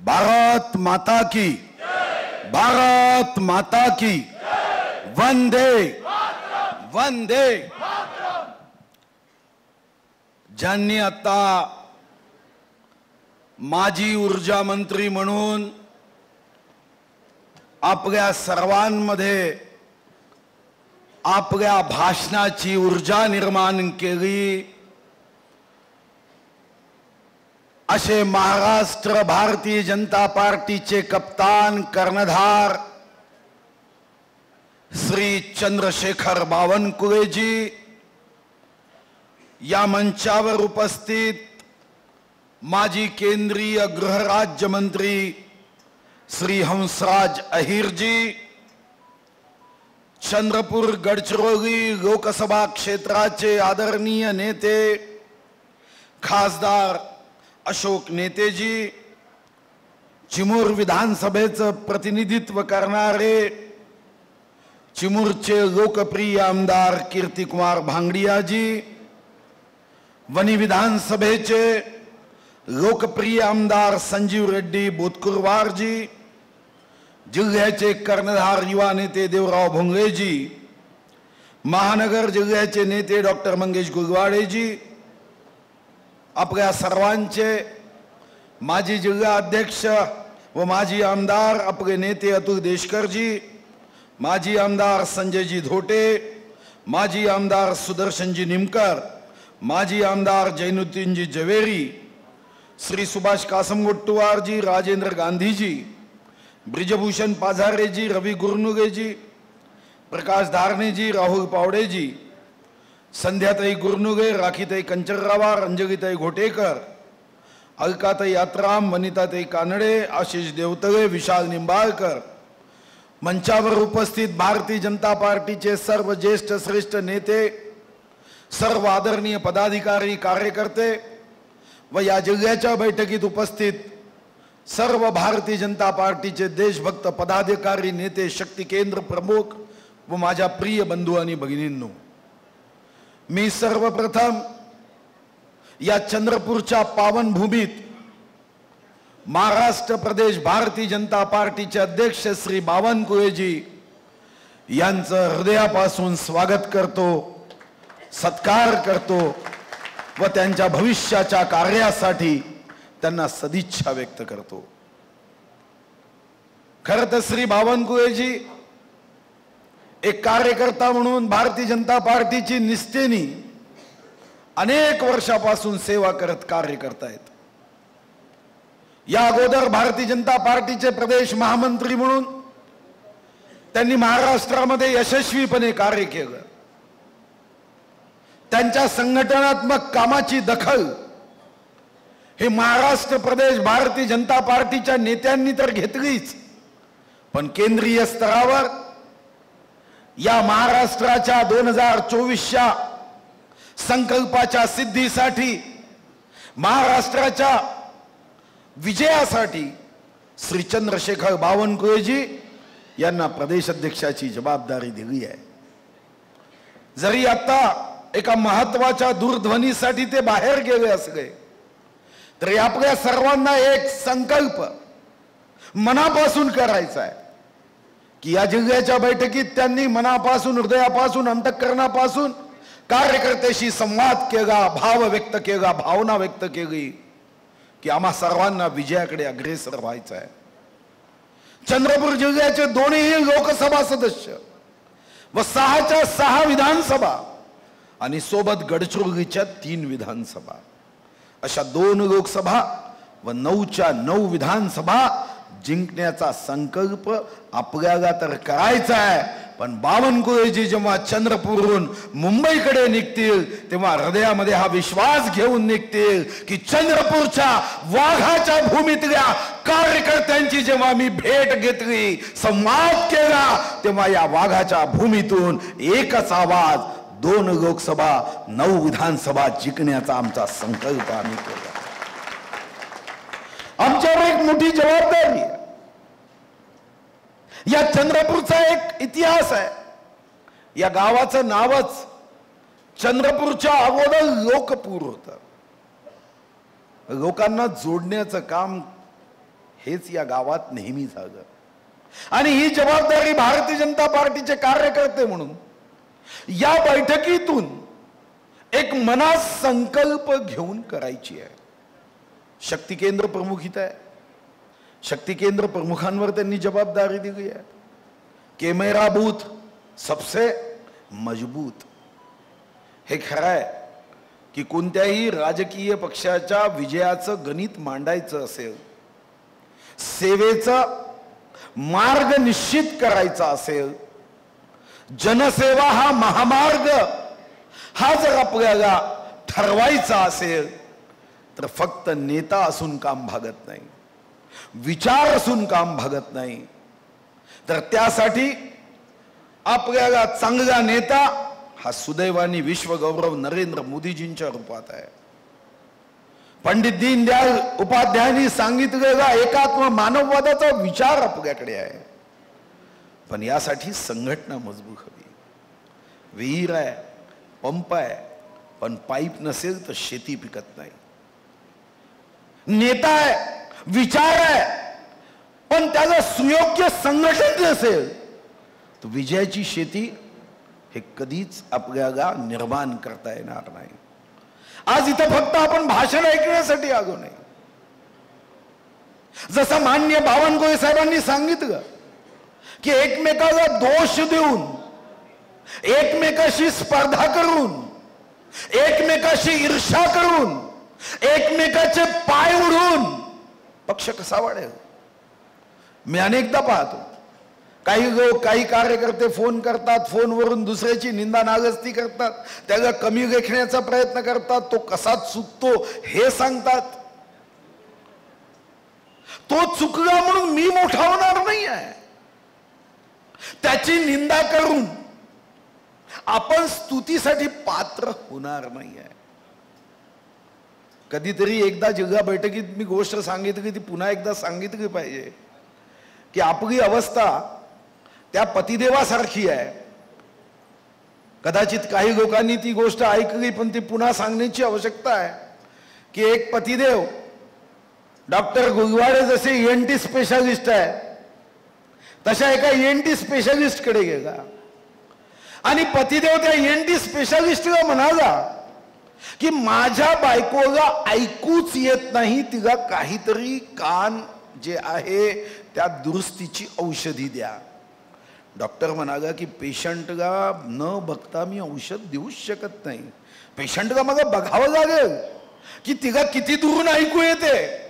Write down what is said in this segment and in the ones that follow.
भारत माता की, भारत माता की, वंदे वंदे। ज्यांनी आता माजी ऊर्जा मंत्री म्हणून आपल्या सर्वांमध्ये आपल्या भाषणाची ऊर्जा निर्माण केली असे महाराष्ट्र भारतीय जनता पार्टीचे कप्तान कर्णधार श्री चंद्रशेखर बावनकुळेजी, या मंचावर उपस्थित माजी केंद्रीय गृहराज्यमंत्री श्री हंसराज अहिरजी, चंद्रपूर गडचिरोली लोकसभा क्षेत्राचे आदरणीय नेते खासदार अशोक नेतेजी, चिमूर विधानसभेचं प्रतिनिधित्व करणारे चिमूरचे लोकप्रिय आमदार कीर्तिकुमार भांगडियाजी, वनी विधानसभेचे लोकप्रिय आमदार संजीव रेड्डी बोतकुरवारजी, जिल्ह्याचे कर्णधार युवा नेते देवराव भोंगलेजी, महानगर जिल्ह्याचे नेते डॉक्टर मंगेश गुगवाडेजी, आपल्या सर्वांचे माजी जिल्हा अध्यक्ष व माजी आमदार आपले नेते अतुल देशकरजी, माजी आमदार संजयजी धोटे, माजी आमदार सुदर्शनजी निमकर, माजी आमदार जैनुद्दीनजी जवेरी, श्री सुभाष कासमगोट्टुवारजी, राजेंद्र गांधीजी, ब्रिजभूषण पाझारेजी, रवि गुरनुगेजी, प्रकाश धारणेजी, राहुल पावडेजी, संध्याताई गुरनुगे, राखीताई कंचररावार, अंजलीताई घोटेकर, अलकाताई यात्राम, वनिताताई कानडे, आशिष देवतळे, विशाल निंबाळकर, मंचावर उपस्थित भारतीय जनता पार्टीचे सर्व ज्येष्ठ श्रेष्ठ नेते, सर्व आदरणीय पदाधिकारी कार्यकर्ते व या जिल्ह्याच्या बैठकीत उपस्थित सर्व भारतीय जनता पार्टीचे देशभक्त पदाधिकारी नेते, शक्ती केंद्र प्रमुख व माझ्या प्रिय बंधू आणि भगिनींनो, मी सर्वप्रथम या चंद्रपूरच्या पावनभूमीत महाराष्ट्र प्रदेश भारतीय जनता पार्टीचे अध्यक्ष श्री बावनकुळेजी यांचं हृदयापासून स्वागत करतो, सत्कार करतो व त्यांच्या भविष्याच्या कार्यासाठी त्यांना सदिच्छा व्यक्त करतो। खरं तर श्री बावनकुळेजी एक कार्यकर्ता म्हणून भारतीय जनता पार्टीची निष्ठेने अनेक वर्षापासून सेवा करत कार्य करतायत। या अगोदर भारतीय जनता पार्टीचे प्रदेश महामंत्री म्हणून त्यांनी महाराष्ट्रामध्ये यशस्वीपणे कार्य केलं। त्यांच्या संघटनात्मक कामाची दखल हे महाराष्ट्र प्रदेश भारतीय जनता पार्टीच्या नेत्यांनी तर घेतलीच, पण केंद्रीय स्तरावर या महाराष्ट्राच्या 2024च्या संकल्पाच्या सिद्धीसाठी, महाराष्ट्राच्या विजयासाठी श्री चंद्रशेखर बावनकुळेजी यांना प्रदेश अध्यक्षाची जबाबदारी दिली आहे। जरी आता एका महत्त्वाच्या दूरध्वनीसाठी ते बाहेर गेले असले तरी आपल्या सर्वांना एक संकल्प मनापासून करायचा आहे की या जिल्ह्याच्या बैठकीत त्यांनी मनापासून, हृदयापासून, अंतःकरणापासून कार्यकर्त्याशी संवाद केला, भाव व्यक्त केला, भावना व्यक्त केली की आम्हा सर्वांना विजयाकडे अग्रेसर व्हायचं आहे। चंद्रपूर जिल्ह्याचे दोन्ही लोकसभा सदस्य व 6च्या 6 विधानसभा आणि सोबत गडचिरोलीच्या 3 विधानसभा अशा 2 लोकसभा व 9च्या 9 विधानसभा जिंकण्याचा संकल्प आपल्याला तर करायचा आहे, पण बावनकुळेजी जेव्हा चंद्रपूरहून मुंबईकडे निघतील तेव्हा हृदयामध्ये हा विश्वास घेऊन निघतील की चंद्रपूरच्या वाघाच्या भूमीतल्या कार्यकर्त्यांची जेव्हा मी भेट घेतली, संवाद केला, तेव्हा या वाघाच्या भूमीतून एकच आवाज, 2 लोकसभा 9 विधानसभा जिंकण्याचा आमचा संकल्प आम्ही केला। आमच्यावर एक मोठी जबाबदारी आहे। या चंद्रपूरचा एक इतिहास आहे। या गावाचं नावच चंद्रपूरच्या अगोदर लोकपूर होतं। लोकांना जोडण्याचं काम हेच या गावात नेहमी झालं. आणि ही जबाबदारी भारतीय जनता पार्टीचे कार्यकर्ते म्हणून या बैठकीतून एक मनात संकल्प घेऊन करायची आहे. शक्ती केंद्र प्रमुख इथं आहे. शक्ती केंद्र प्रमुखांवर त्यांनी जबाबदारी दिली आहे. कॅमेरा बूथ सबसे मजबूत. हे खरं आहे की कोणत्याही राजकीय पक्षाच्या विजयाचं गणित मांडायचं असेल, सेवेचा मार्ग निश्चित करायचा असेल, जनसेवा हा महामार्ग हा जर आपल्याला ठरवायचा असेल तर फक्त नेता असून काम भागत नाही, विचार असून काम भागत नाही. तर त्यासाठी आपल्याला चांगला नेता हा सुदैवाने विश्वगौरव नरेंद्र मोदीजींच्या रूपात आहे. पंडित दीनदयाल उपाध्यायांनी सांगितलेला एकात्म मानववादाचा विचार आपल्याकडे आहे. पण यासाठी संघटना मजबूत हवी. विहीर आहे, पंप आहे, पण पाईप नसेल तर शेती पिकत नाही. नेता आहे, विचार आहे, पण त्याला सुयोग्य संघटन नसेल तर विजयाची शेती हे कधीच आपल्याला निर्माण करता येणार नाही. आज इथं फक्त आपण भाषण ऐकण्यासाठी आलो नाही. जसं माननीय बावनकुळे साहेबांनी सांगितलं की एकमेकाला दोष देऊन, एकमेकाशी स्पर्धा करून, एकमेकाशी ईर्ष्या करून, एकमेकाचे पाय उडून पक्ष कसा वाढेल. मी अनेकदा पाहतो काही लोक, काही कार्यकर्ते फोन करतात, फोनवरून दुसऱ्याची निंदा नागस्ती करतात, त्याला कमी लेखण्याचा प्रयत्न करतात, तो कसा चुकतो हे सांगतात. तो चुकला म्हणून मी मोठा होणार नाही आहे. त्याची निंदा करून आपण स्तुतीसाठी पात्र होणार नाही आहे. कधीतरी एकदा जिल्हा बैठकीत मी गोष्ट सांगितली, ती पुन्हा एकदा सांगितली पाहिजे की आपली अवस्था त्या पतिदेवासारखी आहे. कदाचित काही लोकांनी ती गोष्ट ऐकली, पण ती पुन्हा सांगण्याची आवश्यकता आहे की एक पतिदेव डॉक्टर गुगवाडे जसे ENT स्पेशालिस्ट आहे तशा एका ENT स्पेशालिस्ट कडे गेला आणि पतिदेव त्या ENT स्पेशालिस्टला म्हणाला की माझ्या बायकोला ऐकूच येत नाही, तिला काहीतरी कान जे आहे त्या दुरुस्तीची औषधी द्या. डॉक्टर म्हणाला की पेशंटला न बघता मी औषध देऊच शकत नाही. पेशंटला मला बघावं लागेल की तिला किती दुरून ऐकू येते.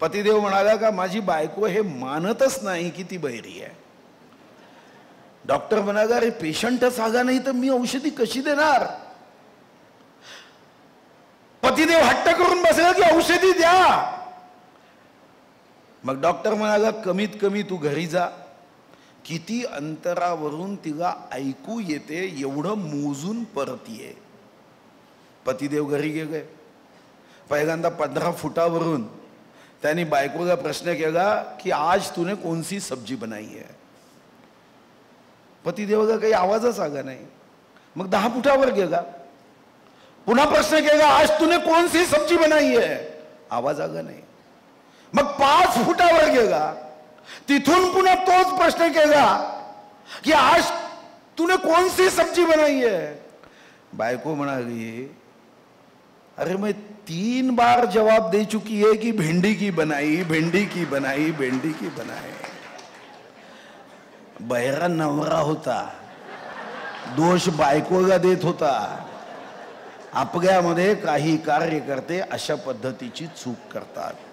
पतिदेव म्हणाला का माझी बायको हे मानतच नाही की ती बहिरी आहे. डॉक्टर म्हणाला अरे पेशंटच आला नाही तर मी औषधी कशी देणार. पतिदेव हट्ट करून बसला की औषधी द्या. मग डॉक्टर म्हणाला कमीत कमी तू घरी जा, किती अंतरावरून तिला ऐकू येते एवढं मोजून परत ये. पतिदेव घरी गेले. पहिल्यांदा 15 फुटावरून त्यांनी बायकोला प्रश्न केला की आज तूने कौन सी सब्जी बनाई है. पतिदेवाला काही आवाजच आला नाही. मग 10 फुटावर गेला. पुन्हा प्रश्न केला आज तूने कौन सी सब्जी बनाई है. आवाज आला नाही. मग 5 फुटावर गेला. तिथून पुन्हा तोच प्रश्न केला की आज तूने कौन सी सब्जी बनाई है. बायको म्हणाली अरे मैं 3 बार जवाब दे चुकी है कि भिंडी की बनाई, भिंडी की बनाई, भिंडी की बनाई. बहिरा नवरा होता, दोष बायकोला देत होता. आपल्यामध्ये काही कार्यकर्ते अशा पद्धतीची चूक करतात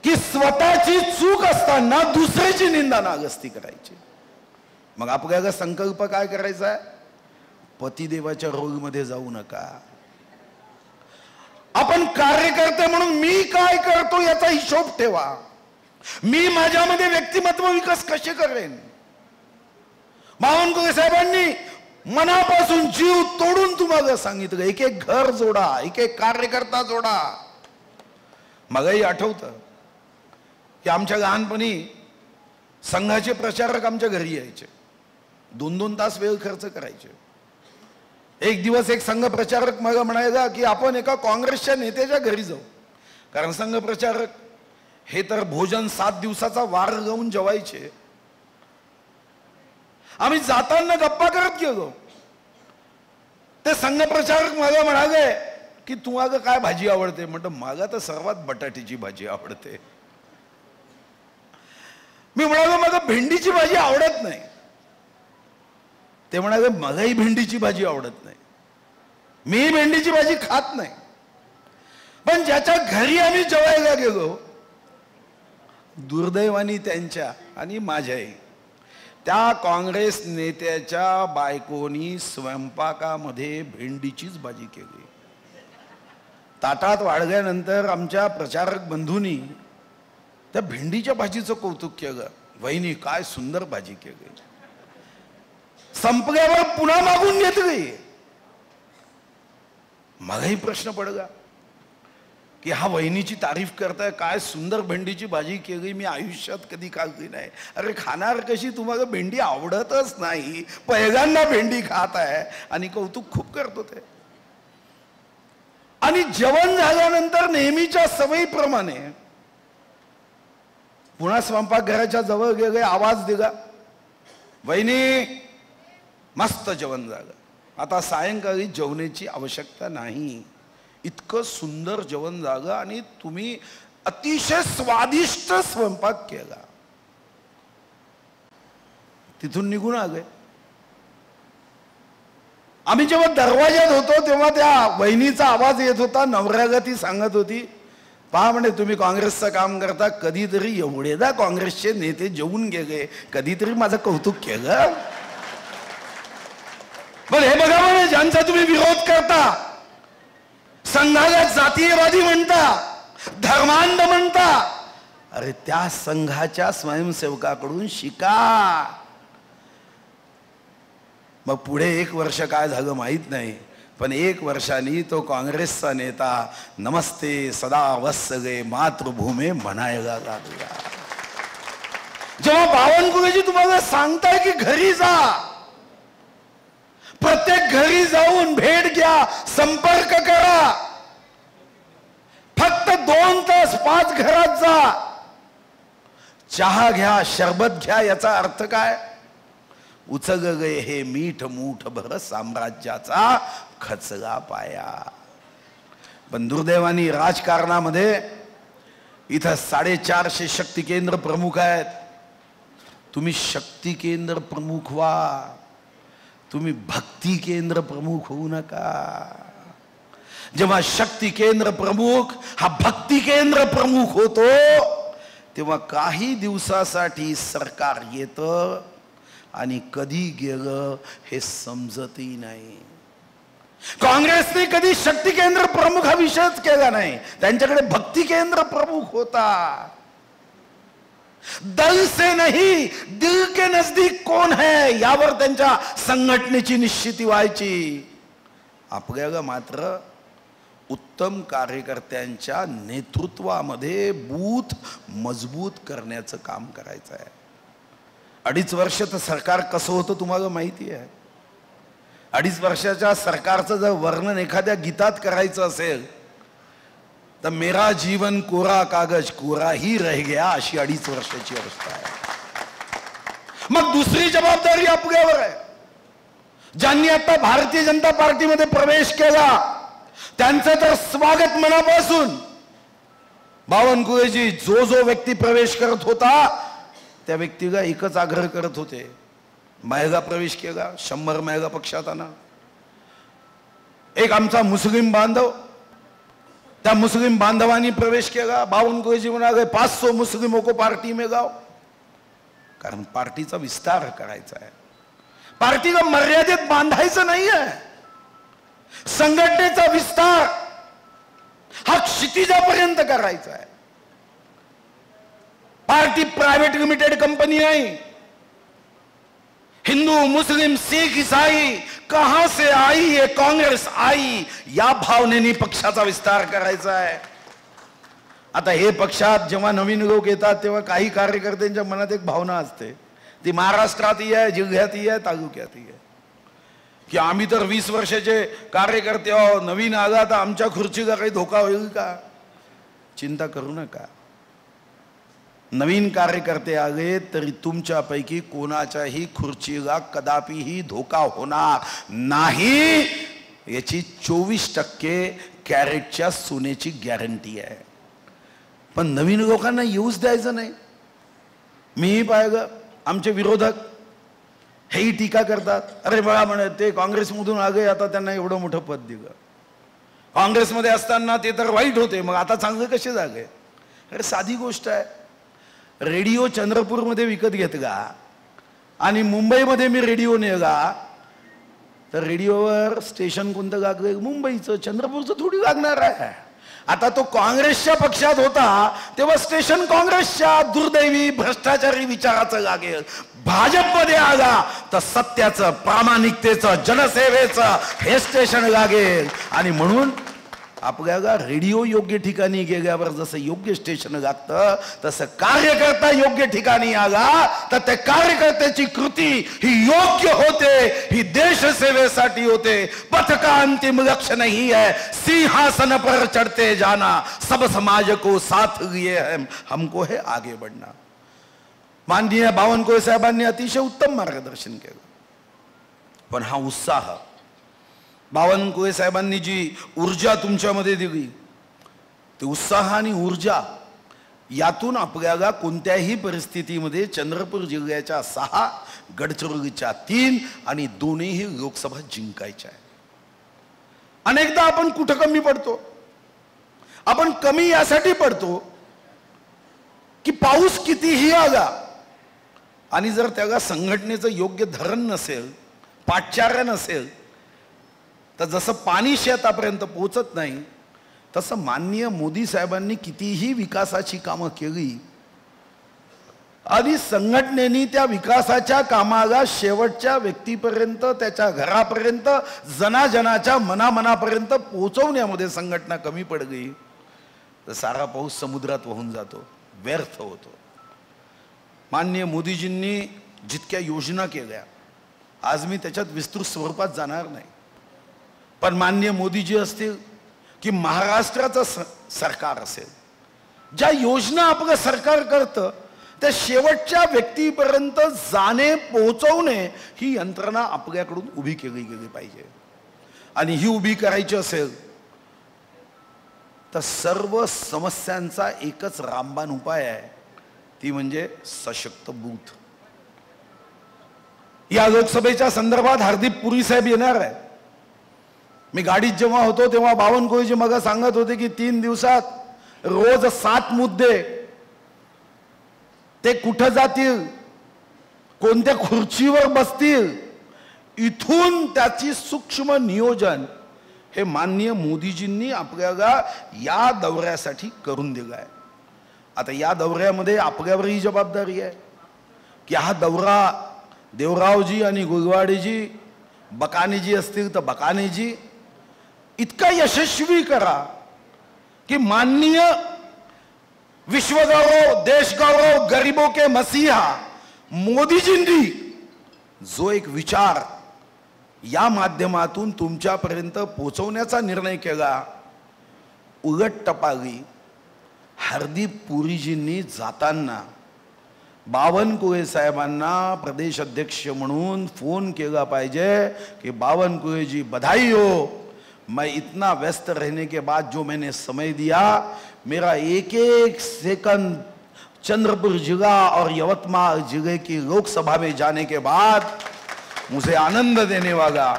की स्वतःची चूक असताना दुसऱ्याची निंदा नागस्ती करायची. मग आपल्याला संकल्प काय करायचा आहे. पतिदेवाच्या रोलमध्ये जाऊ नका. आपण कार्यकर्ते म्हणून मी काय करतो याचा हिशोब ठेवा. मी माझ्यामध्ये व्यक्तिमत्व विकास कसे करेन. बावनकुळे साहेबांनी मनापासून जीव तोडून तुम्हाला सांगितलं एक एक घर जोडा, एक एक कार्यकर्ता जोडा. मलाही आठवतं की आमच्या लहानपणी संघाचे प्रचारक आमच्या घरी यायचे. 2-2 तास वेळ खर्च करायचे. एक दिवस एक संघ प्रचारक मला म्हणायचा की आपण एका काँग्रेसच्या नेत्याच्या घरी जाऊ. कारण संघ प्रचारक हे तर भोजन 7 दिवसाचा वार गाऊन जेवायचे. आम्ही जाताना गप्पा करत गेलो. ते संघप्रचारक मला म्हणाले की तुम्हाला काय भाजी आवडते. म्हटलं मला तर सर्वात बटाट्याची भाजी आवडते. मी म्हणालो मला भेंडीची भाजी आवडत नाही. ते म्हणाले मलाही भेंडीची भाजी आवडत नाही. मी भेंडीची भाजी खात नाही. पण ज्याच्या घरी आम्ही जेवायला गेलो, दुर्दैवानी त्यांच्या आणि माझ्याही, त्या काँग्रेस नेत्याच्या बायकोनी स्वयंपाकामध्ये भेंडीचीच भाजी केली. ताटात वाढल्यानंतर आमच्या प्रचारक बंधूंनी त्या भेंडीच्या भाजीचं कौतुक केलं. वहिनी काय सुंदर भाजी केली. संपल्यावर पुन्हा मागून घेतली. मलाही प्रश्न पडला की हा वहिनीची तारीफ करताय, काय सुंदर भेंडीची भाजी केली, मी आयुष्यात कधी खाल्ली नाही. अरे खाणार कशी, तुम्हाला भेंडी आवडतच नाही, पहिल्यांदा भेंडी खात आहे आणि कौतुक खूप करतो ते. आणि जेवण झाल्यानंतर नेहमीच्या सवयीप्रमाणे पुन्हा स्वयंपाकघराच्या जवळ गेले, आवाज दिला, वहिनी मस्त जेवण झालं, आता सायंकाळी जेवणाची आवश्यकता नाही, इतकं सुंदर जेवण झालं आणि तुम्ही अतिशय स्वादिष्ट स्वयंपाक केला. तिथून निघून आले. आम्ही जेव्हा दरवाज्यात होतो तेव्हा त्या वहिनीचा आवाज येत होता. नवऱ्याला ती सांगत होती, पहा म्हणे तुम्ही काँग्रेसचं काम करता, कधीतरी एवढेदा काँग्रेसचे नेते जेवून गेले, कधीतरी माझं कौतुक केलं. पण हे बघा म्हणे, ज्यांचा तुम्ही विरोध करता, संघाला जातीयवादी म्हणता, धर्मांध म्हणता, अरे त्या संघाच्या स्वयंसेवकाकडून शिका. मग पुढे 1 वर्ष काय झालं माहित नाही, पण 1 वर्षांनी तो काँग्रेसचा नेता नमस्ते सदा वत्सले मातृभूमी म्हणायला लागला. जेव्हा बावनकुळेजी तुम्हाला सांगताय की घरी जा, प्रत्येक घरी जाऊन भेट घ्या, संपर्क करा, फक्त 2 तास 5 घरात जा, चहा घ्या, शरबत घ्या, याचा अर्थ काय? उचगले हे मीठ मूठ भर साम्राज्याचा खचला पाया. पण दुर्दैवानी राजकारणामध्ये इथं 450 शक्ती केंद्र प्रमुख आहेत. तुम्ही शक्ती केंद्र प्रमुख व्हा, तुम्ही भक्ती केंद्र प्रमुख होऊ नका. जेव्हा शक्ती केंद्र प्रमुख हा भक्ती केंद्र प्रमुख होतो तेव्हा काही दिवसासाठी सरकार येतं आणि कधी गेलं हे समजतही नाही. काँग्रेसने कधी शक्ती केंद्र प्रमुख हा विषयच केला नाही. त्यांच्याकडे भक्ती केंद्र प्रमुख होता. दल से नहीं दिल के नजदीक कौन है यावर त्यांच्या संघटनेची निश्चिती व्हायची. आपल्याला मात्र उत्तम कार्यकर्त्यांच्या नेतृत्वामध्ये बूथ मजबूत करण्याचं काम करायचं आहे. 2.5 वर्ष तर सरकार कसं होतं तुम्हाला माहिती आहे. 2.5 वर्षाच्या सरकारचं जर वर्णन एखाद्या गीतात करायचं असेल तर मेरा जीवन कोरा कागज कोरा ही रह गया, अशी 2.5 वर्षाची अवस्था आहे. मग दुसरी जबाबदारी आपल्यावर आहे. ज्यांनी आता भारतीय जनता पार्टीमध्ये प्रवेश केला त्यांचं तर स्वागत मनापासून. बावनकुळेजी जो व्यक्ती प्रवेश करत होता त्या व्यक्तीला एकच आग्रह करत होते, महिला प्रवेश केला, 100 महिला पक्षात आणा. एक आमचा मुस्लिम बांधव, त्या मुस्लिम बांधवांनी प्रवेश केला. बावनकुळेजी म्हणाले 500 मुस्लिमों को पार्टी में लाओ. कारण पार्टीचा विस्तार करायचा आहे. पार्टीला मर्यादित बांधायचं नाहीये. संघटनेचा विस्तार हा क्षितिजापर्यंत करायचा आहे. पार्टी प्राइवेट लिमिटेड कंपनी नहीं. हिंदू मुस्लिम सिख ईसाई कहां से आई, ये काँग्रेस आई, या भावनेने पक्षाचा विस्तार करायचा आहे. आता हे पक्षात जेव्हा नवीन लोक येतात तेव्हा काही कार्यकर्त्यांच्या मनात एक भावना असते, ती महाराष्ट्रातही आहे, जिल्ह्यातही आहे, तालुक्यातही आहे, की आम्ही तर 20 वर्षाचे कार्यकर्ते आहो, नवीन आला तर आमच्या खुर्चीला काही धोका होईल का? चिंता करू नका. नवीन कार्यकर्ते आले तरी तुमच्यापैकी कोणाच्याही खुर्चीला कदापिही धोका होणार नाही याची 24% कॅरेटच्या सोन्याची गॅरंटी आहे. पण नवीन लोकांना येऊच द्यायचं नाही. मीही पाहिलं आमचे विरोधक हेही टीका करतात, अरे बघा म्हणे ते काँग्रेसमधून आले आता त्यांना एवढं मोठं पद दिलं, काँग्रेसमध्ये असताना ते तर वाईट होते मग आता चांगले कसे झाले. अरे साधी गोष्ट आहे, रेडिओ चंद्रपूरमध्ये विकत घेतला आणि मुंबईमध्ये मी रेडिओ नेला तर रेडिओवर स्टेशन कोणतं लागलं, मुंबईचं, चंद्रपूरचं थोडी लागणार आहे. आता तो काँग्रेसच्या पक्षात होता तेव्हा स्टेशन काँग्रेसच्या दुर्दैवी भ्रष्टाचारी विचाराचं लागेल. भाजपमध्ये आला तर सत्याचं, प्रामाणिकतेचं, जनसेवेचं हे स्टेशन लागेल. आणि म्हणून आपल्याला रेडिओ योग्य ठिकाणी गेल्यावर जसं योग्य स्टेशन लागतं तसं कार्यकर्ता योग्य ठिकाणी आला तर त्या कार्यकर्त्याची कृती ही योग्य होते, ही देशसेवेसाठी होते. पथ का अंतिम लक्ष्य नहीं है सिंहासन पर चढ़ते जाना, सब समाज को साथ लिए हमको है आगे बढ़ना. माननीय बावनकुळे साहेबांनी अतिशय उत्तम मार्गदर्शन केलं. पण हा उत्साह, बावनकुळे साहेबांनी जी ऊर्जा तुमच्यामध्ये दिली ती उत्साह आणि ऊर्जा यातून आपल्याला कोणत्याही परिस्थितीमध्ये चंद्रपूर जिल्ह्याच्या 6, गडचिरोलीच्या 3 आणि दोन्हीही लोकसभा जिंकायच्या आहे. अनेकदा आपण कुठं कमी पडतो, आपण कमी यासाठी पडतो की पाऊस कितीही आला आणि जर त्याला संघटनेचं योग्य धरण नसेल, पाठचार्य नसेल तर जसं पाणी शेतापर्यंत पोहोचत नाही तसं माननीय मोदी साहेबांनी कितीही विकासाची कामं केली आणि संघटनेने त्या विकासाच्या कामाला शेवटच्या व्यक्तीपर्यंत, त्याच्या घरापर्यंत, जनाजनाच्या मनामनापर्यंत पोहोचवण्यामध्ये संघटना कमी पडली तर सारा पाऊस समुद्रात वाहून जातो, व्यर्थ होतो. माननीय मोदीजींनी जितक्या योजना केल्या आज मी त्याच्यात विस्तृत स्वरूपात जाणार नाही, पण माननीय मोदीजी असतील की महाराष्ट्राचं सरकार असेल, ज्या योजना आपलं सरकार करतं त्या शेवटच्या व्यक्तीपर्यंत जाणे, पोहोचवणे ही यंत्रणा आपल्याकडून उभी केली गेली पाहिजे. आणि ही उभी करायची असेल तर सर्व समस्यांचा एकच रामबाण उपाय आहे, ती म्हणजे सशक्त बूथ. या लोकसभेच्या संदर्भात हरदीप पुरी साहेब येणार आहे. मी गाडीत जेव्हा होतो तेव्हा बावनकुळेजी मग सांगत होते की 3 दिवसात रोज 7 मुद्दे, ते कुठं जातील, कोणत्या खुर्चीवर बसतील, इथून त्याची सूक्ष्म नियोजन हे माननीय मोदीजींनी आपल्याला या दौऱ्यासाठी करून दिलं आहे. आता या दौऱ्यामध्ये आपल्यावरही जबाबदारी आहे की हा दौरा देवरावजी आणि गुलवाडीजी, बकानेजी असतील तर बकानेजी इतका यशस्वी करा कि माननीय विश्वगौरव, देश गौरव, गरीबों के मसीहा मोदीजींनी जो एक विचार या माध्यमातून तुमच्यापर्यंत पोहोचवण्याचा निर्णय केला, उलट टपाली हरदीप पुरीजींनी जाताना बावनकुळे साहेबांना प्रदेश अध्यक्ष म्हणून फोन केला पाहिजे कि बावनकुळे बधाई हो, मैं इतना व्यस्त रहने के बाद जो मैंने समय दिया, मेरा एक एक सेकंड चंद्रपुर जिला और यवतमाल जिले की लोकसभा में जाने के बाद मुझे आनंद देने वाला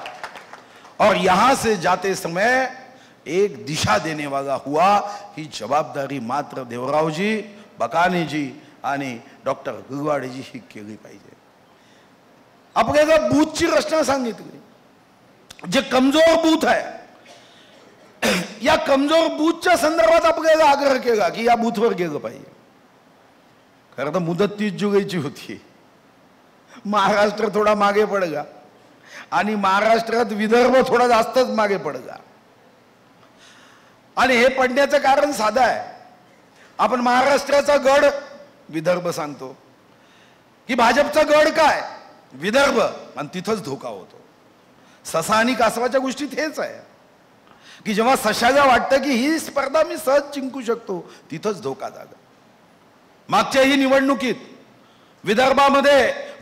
और यहाँ से जाते समय एक दिशा देने वाला हुआ. ही जबाबदारी मात्र देवरावजी, बकानेजी आणि डॉक्टर गुलवाडेजी ही केली पाहिजे. आपल्याला बूथची रचना सांगितली, जे कमजोर बूथ आहे या कमजोर बूथच्या संदर्भात आपल्याला आग्रह केला की या बूथवर गेलं पाहिजे. खरं तर मुदत 30 जुलैची होती, महाराष्ट्र थोडा मागे पडला आणि महाराष्ट्रात विदर्भ थोडा जास्तच मागे पडला. आणि हे पडण्याचं कारण साधं आहे, आपण महाराष्ट्राचा गड विदर्भ सांगतो की भाजपचा गड काय विदर्भ, आणि तिथंच धोका होतो. ससा आणि कासवाच्या गोष्टीत हेच आहे की जेव्हा सशाला वाटतं की ही स्पर्धा मी सहज जिंकू शकतो, तिथंच धोका झाला. मागच्याही निवडणुकीत विदर्भामध्ये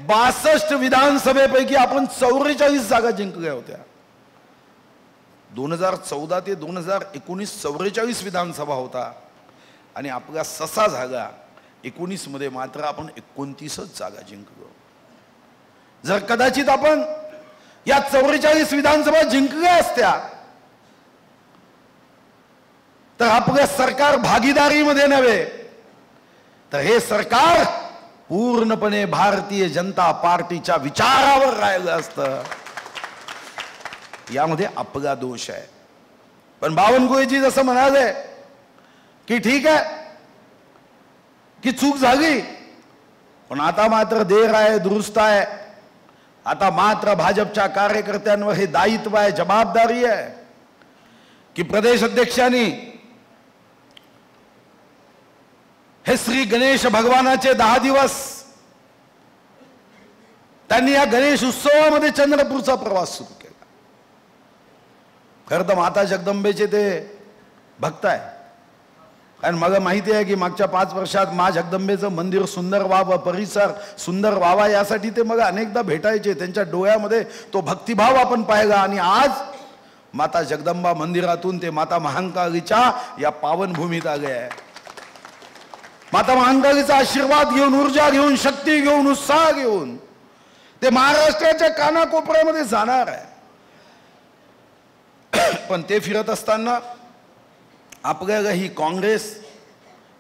62 विधानसभेपैकी आपण 44 जागा जिंकल्या होत्या. 2014 ते 2019 44 विधानसभा होता आणि आपल्या 6 जागा 19 मध्ये मात्र आपण 29च जागा जिंकलो. जर कदाचित आपण या 44 विधानसभा जिंकल्या असत्या तर आपलं सरकार भागीदारीमध्ये नव्हे तर हे सरकार पूर्णपणे भारतीय जनता पार्टीच्या विचारावर राहिलं असतं. यामध्ये आपला दोष आहे. पण बावनकुळेजी जसं म्हणाले की ठीक आहे की चूक झाली पण आता मात्र देर आहे दुरुस्त आहे. आता मात्र भाजपच्या कार्यकर्त्यांवर हे दायित्व आहे, जबाबदारी आहे की प्रदेश अध्यक्षांनी हे श्री गणेश भगवानाचे 10 दिवस त्यांनी या गणेश उत्सवामध्ये चंद्रपूरचा प्रवास सुरू केला. खरं तर माता जगदंबेचे ते भक्त आहे आणि मला माहिती आहे की मागच्या 5 वर्षात मा जगदंबेचं मंदिर सुंदर व्हावं, परिसर सुंदर व्हावा यासाठी ते मला अनेकदा भेटायचे. त्यांच्या डोळ्यामध्ये तो भक्तिभाव आपण पाहिला आणि आज माता जगदंबा मंदिरातून ते माता महाकालीच्या या पावनभूमीत आले आहे. माता महाकालीचा आशीर्वाद घेऊन, ऊर्जा घेऊन, शक्ती घेऊन, उत्साह घेऊन ते महाराष्ट्राच्या कानाकोपऱ्यामध्ये जाणार आहे. पण ते फिरत असताना आपल्याला ही काँग्रेस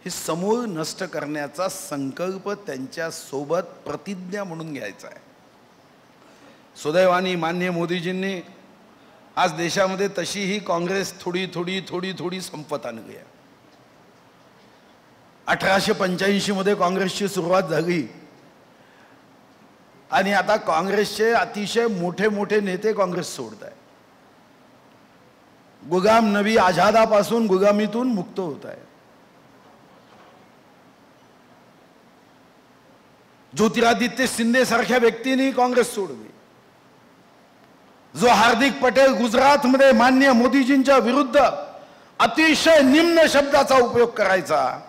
ही समूळ नष्ट करण्याचा संकल्प त्यांच्या सोबत प्रतिज्ञा म्हणून घ्यायचा आहे. सुदैवाने माननीय मोदीजींनी आज देशामध्ये तशीही काँग्रेस थोडी थोडी थोडी थोडी संपत आणली आहे. 1885 मध्ये काँग्रेसची सुरुवात झाली आणि आता काँग्रेसचे अतिशय मोठे मोठे नेते काँग्रेस सोडत आहे. गुलाम नबी आझादापासून गुलामीतून मुक्त होत आहे. ज्योतिरादित्य शिंदे सारख्या व्यक्तींनी काँग्रेस सोडली. जो हार्दिक पटेल गुजरातमध्ये माननीय मोदीजींच्या विरुद्ध अतिशय निम्न शब्दाचा उपयोग करायचा,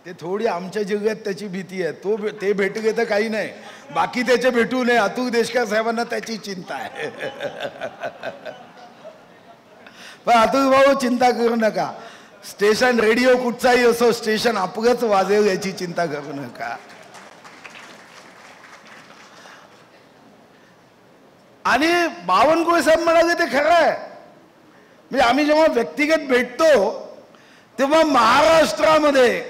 ते थोडी आमच्या जिल्ह्यात त्याची भीती आहे. ते भेटले तर काही नाही, बाकी त्याचे भेटू नये. अतुल देशकर साहेबांना त्याची चिंता आहे. पण अतुल भाऊ चिंता करू नका. स्टेशन रेडिओ कुठचाही असो, स्टेशन आपलंच वाजेल याची चिंता करू नका. आणि बावनकुळे साहेब म्हणाले ते खरं आहे. म्हणजे आम्ही जेव्हा व्यक्तिगत भेटतो तेव्हा महाराष्ट्रामध्ये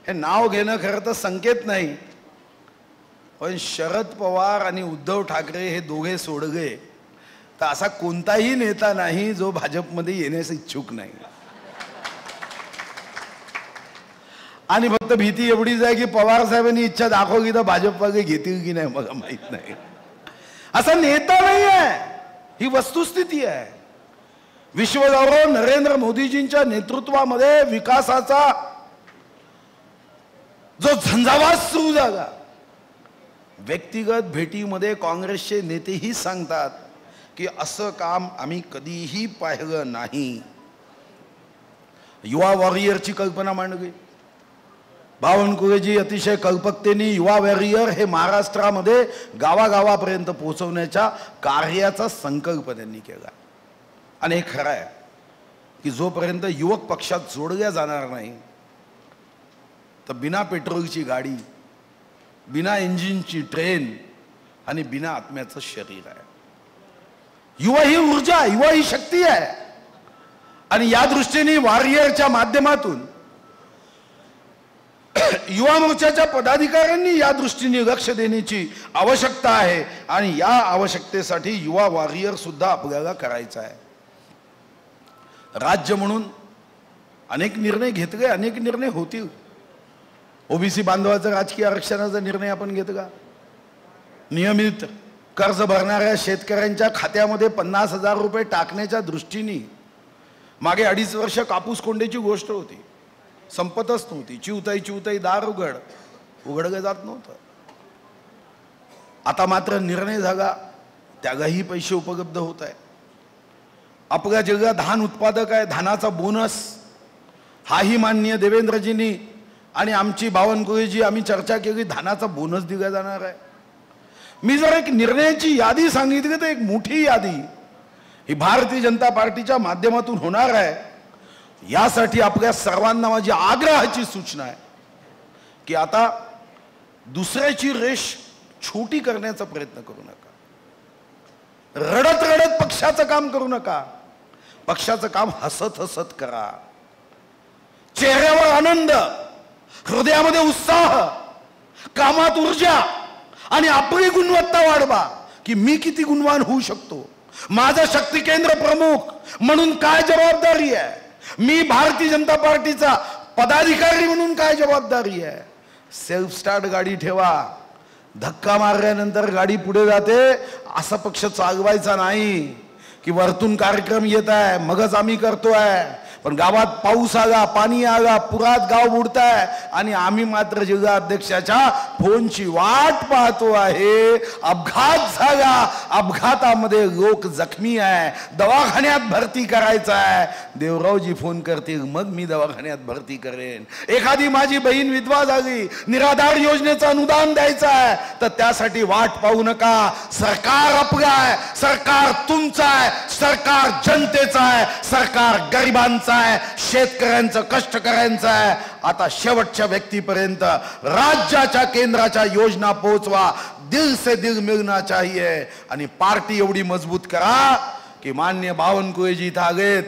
हे नाव घेणं खरं तर संकेत नाही, पण शरद पवार आणि उद्धव ठाकरे हे दोघे सोडले तर असा कोणताही नेता नाही जो भाजपमध्ये येण्यास इच्छुक नाही. आणि फक्त भीती एवढीच आहे की पवार साहेबांनी इच्छा दाखवली तर भाजपवाले घेतील की नाही मला माहित नाही. असा नेता नाही आहे, ही वस्तुस्थिती आहे. विश्वगौरव नरेंद्र मोदीजींच्या नेतृत्वामध्ये विकासाचा जो झंझावात सुरू झाला, व्यक्तिगत भेटीमध्ये काँग्रेसचे नेतेही सांगतात की असं काम आम्ही कधीही पाहिलं नाही. युवा वॉरियरची कल्पना मांडली. बावनकुळेजी अतिशय कल्पकतेने युवा वॉरियर हे महाराष्ट्रामध्ये गावागावापर्यंत पोहोचवण्याच्या कार्याचा संकल्प त्यांनी केला. आणि हे खरं आहे की जोपर्यंत युवक पक्षात जोडल्या जाणार नाही तर बिना पेट्रोलची गाडी, बिना इंजिनची ट्रेन आणि बिना आत्म्याचं शरीर आहे. युवा ही ऊर्जा, युवा ही शक्ती आहे. आणि या दृष्टीने वॉरियरच्या माध्यमातून युवा मोर्चाच्या पदाधिकाऱ्यांनी या दृष्टीने लक्ष देण्याची आवश्यकता आहे. आणि या आवश्यकतेसाठी युवा वॉरियर सुद्धा आपल्याला करायचा आहे. राज्य म्हणून अनेक निर्णय घेतले, अनेक निर्णय होतील. ओबीसी बांधवाचं राजकीय आरक्षणाचा निर्णय आपण घेतला. नियमित कर्ज भरणाऱ्या शेतकऱ्यांच्या खात्यामध्ये 50,000 रुपये टाकण्याच्या दृष्टीने मागे 2.5 वर्ष कापूस कोंड्याची गोष्ट होती, संपतच नव्हती. चिवताई दार उघडलं जात नव्हतं. आता मात्र निर्णय झाला, त्यालाही पैसे उपलब्ध होत आहे. आपल्या जिल्ह्यात धान उत्पादक आहे, धानाचा बोनस हाही मान्य देवेंद्रजींनी आणि आमची बावनकुळेजी आम्ही चर्चा केली, धानाचा बोनस दिला जाणार आहे. मी जर एक निर्णयाची यादी सांगितली तर एक मोठी यादी ही भारतीय जनता पार्टीच्या माध्यमातून होणार आहे. यासाठी आपल्या सर्वांना माझी आग्रहाची सूचना आहे की आता दुसऱ्याची रेष छोटी करण्याचा प्रयत्न करू नका. रडत रडत पक्षाचं काम करू नका. पक्षाचं काम हसत हसत करा. चेहऱ्यावर आनंद, हृदयामध्ये उत्साह, कामात ऊर्जा आणि आपली गुणवत्ता वाढवा की मी किती गुणवान होऊ शकतो. माझं शक्ती केंद्र प्रमुख म्हणून काय जबाबदारी आहे, मी भारतीय जनता पार्टीचा पदाधिकारी म्हणून काय जबाबदारी आहे. सेल्फ स्टार्ट गाडी ठेवा. धक्का मारल्यानंतर गाडी पुढे जाते असा पक्ष चालवायचा नाही की वरतून कार्यक्रम येत आहे मगच आम्ही करतोय, पण गावात पाऊस आला, पाणी आला, पुरात गाव बुडताय आणि आम्ही मात्र जिल्हा अध्यक्षाच्या फोनची वाट पाहतो आहे. अपघात झाला, अपघातामध्ये लोक जखमी आहे, दवाखान्यात भरती करायचं आहे. देवरावजी फोन करतील मग मी दवाखान्यात भरती करेन. एखादी माझी बहीण विधवा झाली, निराधार योजनेचं अनुदान द्यायचं आहे तर त्यासाठी वाट पाहू नका. सरकार आपलं आहे, सरकार तुमचं आहे, सरकार जनतेचं आहे, सरकार गरिबांचं आहे, शेतकऱ्यांचं, कष्टकऱ्यांचं आहे. आता शेवटच्या व्यक्तीपर्यंत राज्याच्या केंद्राच्या योजना पोहोचवा. दिल से दिल मिलना चाहिए. आणि पार्टी एवढी मजबूत करा की मान्य बावनकुळेजी इथं आलेत,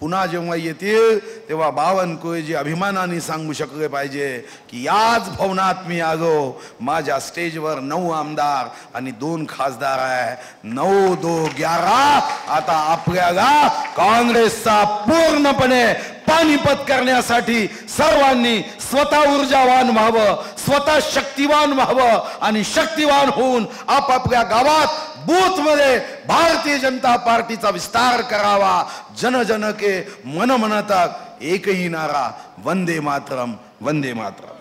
पुन्हा जेव्हा येतील तेव्हा बावनकुळेजी अभिमानाने सांगू शकले पाहिजे की याच भवनात मी आलो. माझ्या स्टेजवर 9 आमदार आणि 2 खासदार आहे. 9, 2, 11. आता आपल्याला काँग्रेसचा पूर्णपणे पानिपत करण्यासाठी सर्वांनी स्वतः ऊर्जावान व्हावं, स्वतः शक्तिवान व्हावं आणि शक्तिवान होऊन आपापल्या गावात बूथ मध्ये भारतीय जनता पार्टीचा विस्तार करावा. जन जन के मन मन तक एक ही नारा, वंदे मातरम, वंदे मातरम.